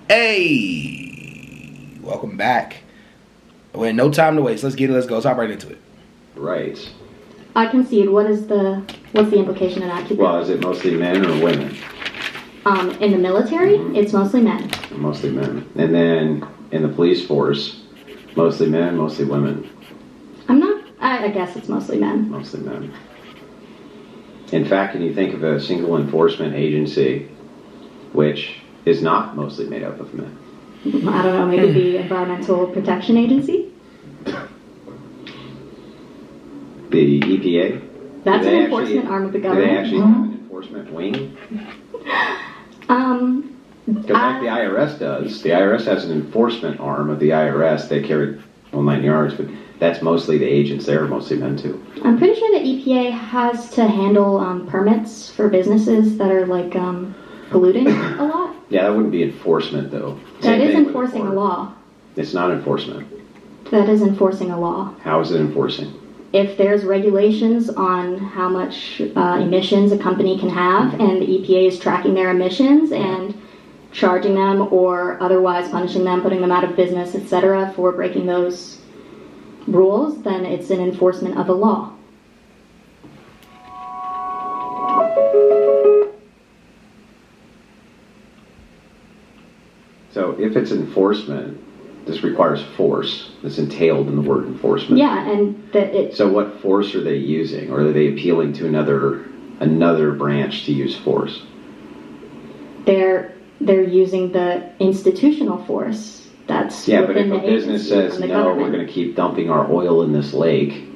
Hey, welcome back. We had no time to waste. Let's get it. Let's go. Let's hop right into it. Right. I concede. What's the implication of that? Well, is it mostly men or women? In the military, it's mostly men. Mostly men. And then in the police force, mostly men, mostly women. I guess it's mostly men. Mostly men. In fact, can you think of a single enforcement agency which is not mostly made up of men? I don't know, maybe the Environmental Protection Agency? The EPA? That's an enforcement arm of the government. Do they actually have an enforcement wing? Because like the IRS does. The IRS has an enforcement arm of the IRS. They carry 9 yards, but that's mostly the agents there, mostly men too. I'm pretty sure the EPA has to handle permits for businesses that are like polluting a lot. Yeah, that wouldn't be enforcement though. That is enforcing a law. It's not enforcement. That is enforcing a law. How is it enforcing? If there's regulations on how much emissions a company can have, and the EPA is tracking their emissions and charging them or otherwise punishing them, putting them out of business, etc., for breaking those rules, then it's an enforcement of a law. So if it's enforcement, this requires force that's entailed in the word enforcement. Yeah, and so what force are they using? Or are they appealing to another branch to use force? They're using the institutional force that's yeah, within but if the a business says, no, government. We're going to keep dumping our oil in this lake,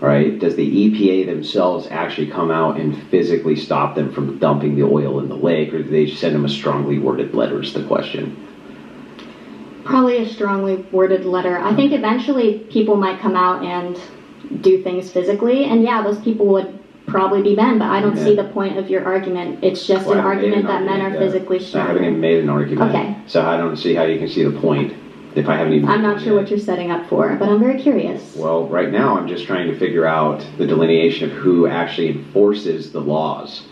right? Does the EPA themselves actually come out and physically stop them from dumping the oil in the lake, or do they send them a strongly worded letter is the question? Probably a strongly worded letter. I think eventually people might come out and do things physically, and yeah, those people would probably be men, but I don't see the point of your argument. It's just an argument that men are physically stronger. I haven't even made an argument. Okay. So I don't see how you can see the point if I haven't even... I'm not sure what you're setting up for, but I'm very curious. Well, right now I'm just trying to figure out the delineation of who actually enforces the laws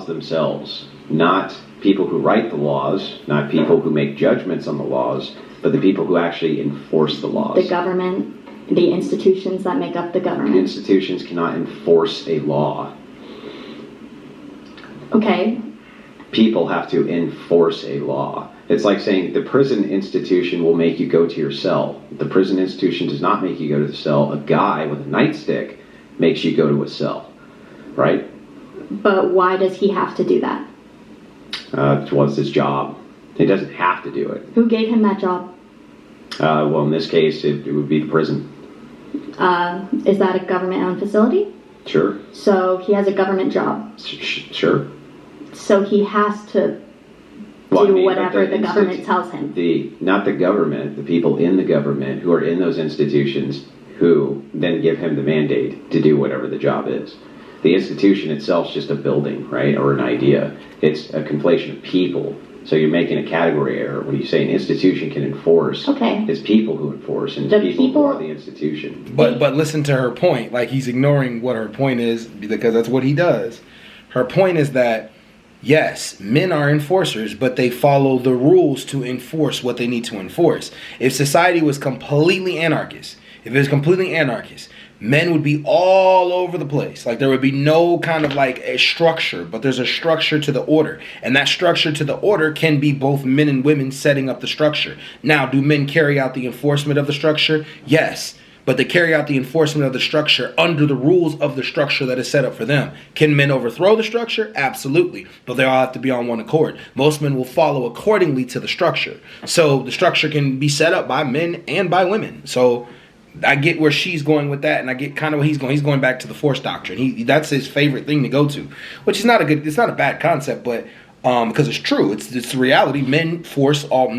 themselves, not people who write the laws, not people who make judgments on the laws, but the people who actually enforce the laws. The government, the institutions that make up the government. Institutions cannot enforce a law. Okay. People have to enforce a law. It's like saying the prison institution will make you go to your cell. The prison institution does not make you go to the cell. A guy with a nightstick makes you go to a cell, right? But why does he have to do that? Well, it's his job. He doesn't have to do it. Who gave him that job? Well, in this case, it would be the prison. Is that a government-owned facility? Sure. So he has a government job. Sure. So he has to do whatever the government tells him. Not the government, the people in the government who are in those institutions who then give him the mandate to do whatever the job is. The institution itself is just a building, right, or an idea. It's a conflation of people. So you're making a category error when you say an institution can enforce. Okay. It's people who enforce, and it's people who are the institution. But listen to her point. Like, he's ignoring what her point is because that's what he does. Her point is that, yes, men are enforcers, but they follow the rules to enforce what they need to enforce. If society was completely anarchist, men would be all over the place. Like, there would be no kind of like a structure, but there's a structure to the order. And that structure to the order can be both men and women setting up the structure. Now, do men carry out the enforcement of the structure? Yes. But they carry out the enforcement of the structure under the rules of the structure that is set up for them. Can men overthrow the structure? Absolutely. But they all have to be on one accord. Most men will follow accordingly to the structure. So the structure can be set up by men and by women. So I get where she's going with that, and I get kind of where he's going. He's going back to the force doctrine. That's his favorite thing to go to, which is not a bad concept, but because it's true, it's the reality. Men enforce all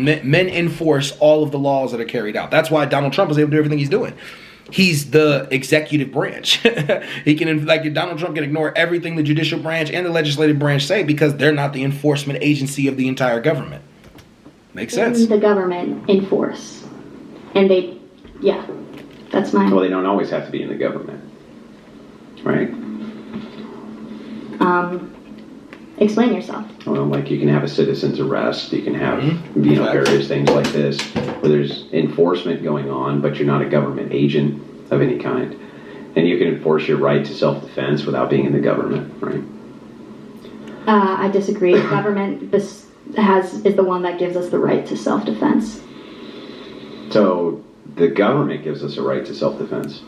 of the laws that are carried out. That's why Donald Trump is able to do everything he's doing. He's the executive branch. He can, like, Donald Trump can ignore everything the judicial branch and the legislative branch say because they're not the enforcement agency of the entire government. Makes sense. The government enforce, and that's mine. Well, they don't always have to be in the government, right? Explain yourself. Well, like you can have a citizen's arrest, you can have Exactly. various things like this where there's enforcement going on, but you're not a government agent of any kind, and you can enforce your right to self-defense without being in the government, right? I disagree. The government is the one that gives us the right to self-defense. So the government gives us a right to self-defense.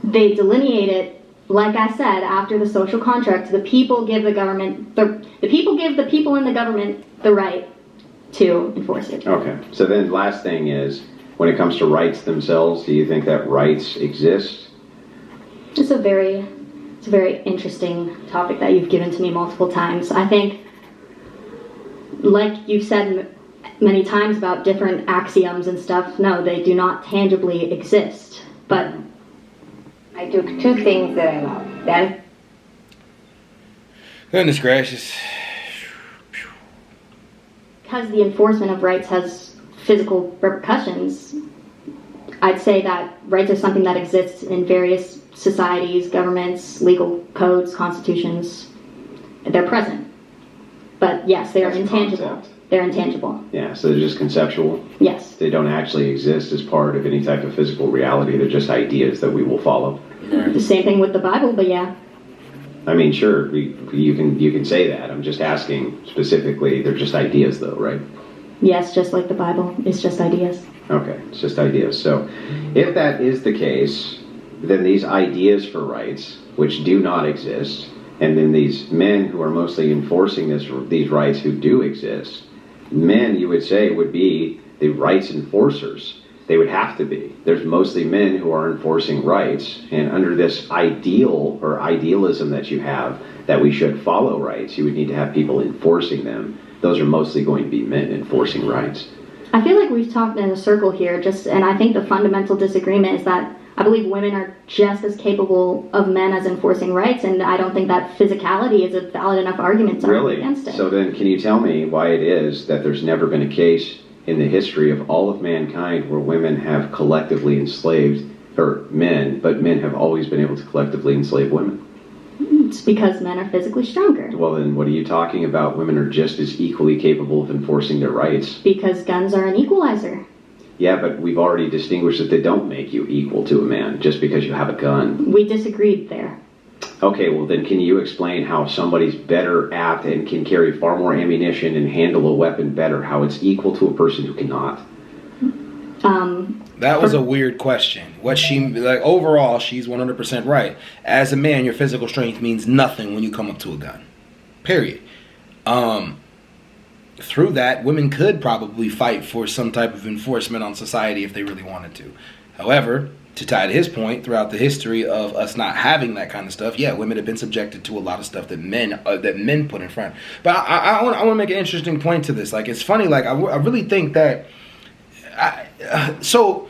They delineate it, like I said, after the social contract. The people give the government the people give the people in the government the right to enforce it. Okay. So then last thing is, when it comes to rights themselves, do you think that rights exist? It's a very interesting topic that you've given to me multiple times. I think, like you've said many times about different axioms and stuff, no, they do not tangibly exist. But I took two things that I love. That Goodness gracious. because the enforcement of rights has physical repercussions, I'd say that rights are something that exists in various societies, governments, legal codes, constitutions. They're present. But yes, they are That's a intangible. concept. They're intangible. Yeah, so they're just conceptual. Yes. They don't actually exist as part of any type of physical reality. They're just ideas that we will follow. The same thing with the Bible, but yeah. I mean, sure, you can say that. I'm just asking specifically. They're just ideas, though, right? Yes, just like the Bible, it's just ideas. Okay, it's just ideas. So, if that is the case, then these ideas for rights, which do not exist, and then these men who are mostly enforcing these rights who do exist, men, you would say, would be the rights enforcers. They would have to be. There's mostly men who are enforcing rights, and under this ideal or idealism that you have that we should follow rights, you would need to have people enforcing them. Those are mostly going to be men enforcing rights. I feel like we've talked in a circle here, and I think the fundamental disagreement is that I believe women are just as capable of men as enforcing rights, and I don't think that physicality is a valid enough argument to argue against it. So then can you tell me why it is that there's never been a case in the history of all of mankind where women have collectively enslaved, or men, but men have always been able to collectively enslave women? It's because men are physically stronger. Well, then what are you talking about? Women are just as equally capable of enforcing their rights. Because guns are an equalizer. Yeah, but we've already distinguished that they don't make you equal to a man just because you have a gun. We disagreed there. Okay, well then can you explain how somebody's better apt and can carry far more ammunition and handle a weapon better, how it's equal to a person who cannot? That was a weird question. Overall, she's 100% right. As a man, your physical strength means nothing when you come up to a gun. Period. Through that, women could probably fight for some type of enforcement on society if they really wanted to. However, to tie to his point, throughout the history of us not having that kind of stuff, yeah, women have been subjected to a lot of stuff that men put in front. But I want to make an interesting point to this. Like, it's funny. Like, I really think that. So,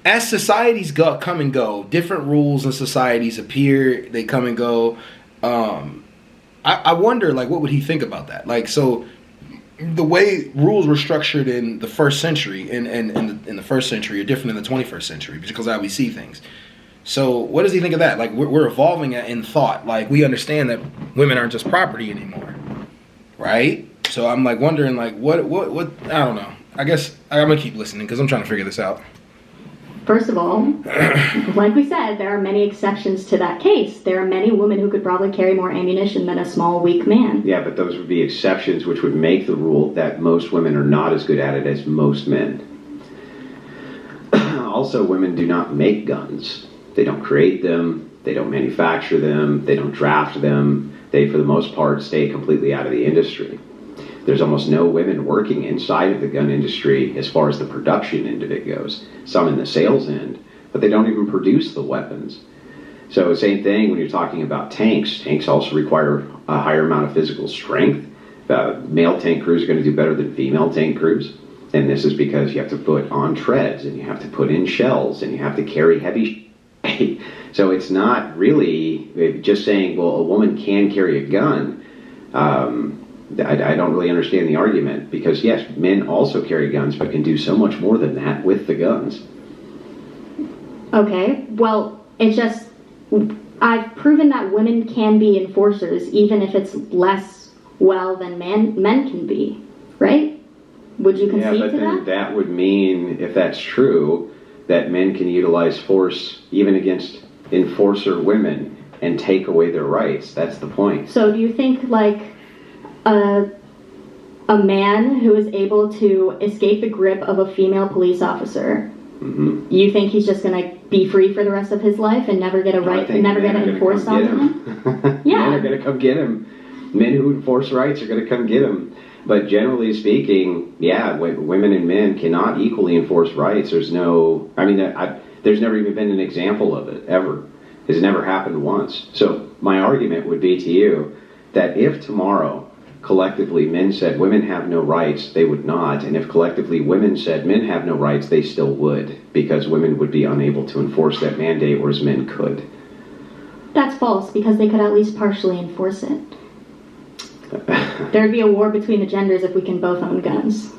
as societies come and go, different rules in societies appear. They come and go. I wonder, like, what would he think about that? Like, so the way rules were structured in the first century, in the first century, are different in the 21st century because of how we see things. So, what does he think of that? Like, we're evolving in thought. Like, we understand that women aren't just property anymore, right? So, I'm like wondering, like, what? I don't know. I guess I'm gonna keep listening because I'm trying to figure this out. First of all, like we said, there are many exceptions to that case. There are many women who could probably carry more ammunition than a small, weak man. Yeah, but those would be exceptions which would make the rule that most women are not as good at it as most men. Also, women do not make guns. They don't create them. They don't manufacture them. They don't draft them. They, for the most part, stay completely out of the industry. There's almost no women working inside of the gun industry as far as the production end of it goes. Some in the sales end, but they don't even produce the weapons. So same thing when you're talking about tanks. Tanks also require a higher amount of physical strength. Male tank crews are going to do better than female tank crews. And this is because you have to put on treads, and you have to put in shells, and you have to carry heavy So it's not really just saying, well, a woman can carry a gun. I don't really understand the argument because, yes, men also carry guns but can do so much more than that with the guns. Okay, well, it's just I've proven that women can be enforcers, even if it's less well than men can be, right? Would you concede but to then that? that would mean, if that's true, that men can utilize force even against enforcer women and take away their rights. That's the point. So do you think like a man who is able to escape the grip of a female police officer, you think he's just going to be free for the rest of his life and never get a right, never get it enforced on him? Yeah. Men are going to come get him. Men who enforce rights are going to come get him. But generally speaking, yeah, women and men cannot equally enforce rights. There's no, I mean, there's never even been an example of it, ever. It's never happened once. So my argument would be to you that if tomorrow collectively men said women have no rights, they would not. And if collectively women said men have no rights, they still would, because women would be unable to enforce that mandate, whereas men could. That's false, because they could at least partially enforce it. There'd be a war between the genders if we can both own guns.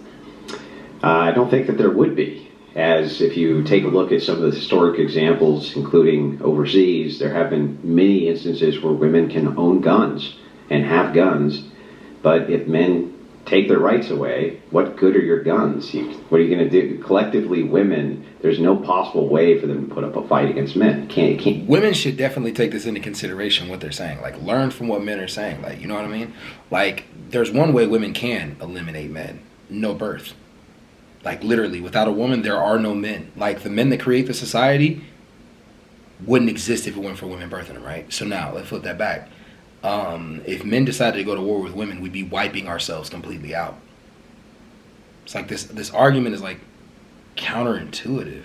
I don't think that there would be. As if you take a look at some of the historic examples, including overseas, there have been many instances where women can own guns and have guns, but if men take their rights away, what good are your guns? What are you going to do? Collectively, women, there's no possible way for them to put up a fight against men. Can't. Women should definitely take this into consideration, what they're saying. Like, learn from what men are saying. Like, you know what I mean? Like, there's one way women can eliminate men. No birth. Like, literally, without a woman, there are no men. Like, the men that create the society wouldn't exist if it weren't for women birthing them, right? So now, let's flip that back. If men decided to go to war with women, we'd be wiping ourselves completely out. It's like this argument is like counterintuitive,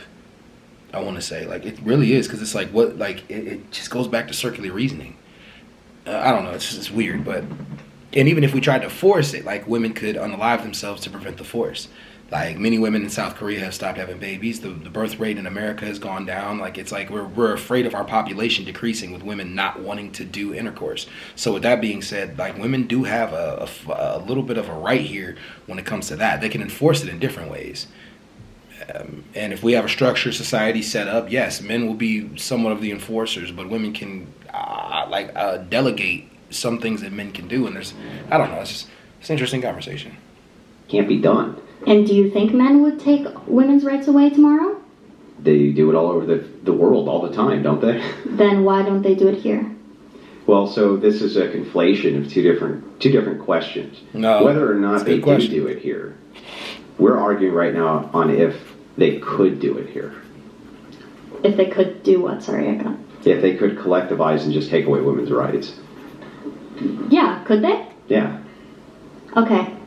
I want to say. Like, it really is, because it's like, what, like, it just goes back to circular reasoning. I don't know, it's weird, but, and even if we tried to force it, like, women could unalive themselves to prevent the force. Like, many women in South Korea have stopped having babies. The birth rate in America has gone down. Like, it's like we're afraid of our population decreasing with women not wanting to do intercourse. So with that being said, like, women do have a little bit of a right here when it comes to that. They can enforce it in different ways. And if we have a structured society set up, yes, men will be somewhat of the enforcers, but women can delegate some things that men can do. And there's, I don't know, it's an interesting conversation. Can't be done. And do you think men would take women's rights away tomorrow? They do it all over the world all the time, don't they? Then why don't they do it here? Well, so this is a conflation of two different questions. No, whether or not they do it here. We're arguing right now on if they could do it here. If they could do what? Sorry, I got. If they could collectivize and just take away women's rights. Yeah, could they? Yeah. Okay.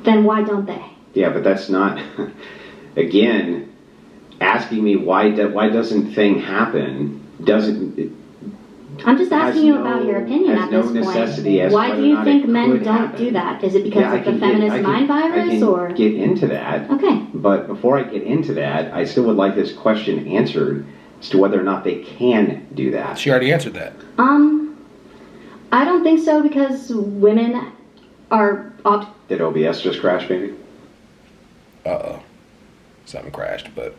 Then why don't they? Yeah, but that's not, again, asking me why doesn't thing happen doesn't. I'm just asking you about your opinion at this point. Why do you think men don't do that? Is it because of the feminist mind virus, or? I can get into that. Okay. But before I get into that, I still would like this question answered as to whether or not they can do that. She already answered that. I don't think so, because women are Did OBS just crash, maybe? Something crashed, but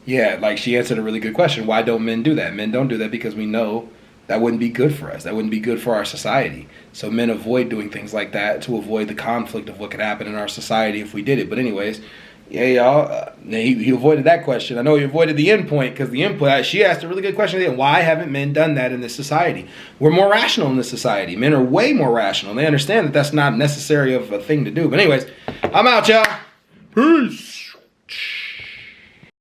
yeah, like, she answered a really good question. Why don't men do that? Men don't do that because we know that wouldn't be good for us. That wouldn't be good for our society. So men avoid doing things like that to avoid the conflict of what could happen in our society if we did it. But anyways, yeah, y'all, he avoided that question. I know he avoided the end point, because the input, she asked a really good question. Why haven't men done that in this society? We're more rational in this society. Men are way more rational. They understand that that's not necessary of a thing to do. But anyways, I'm out, y'all. Peace.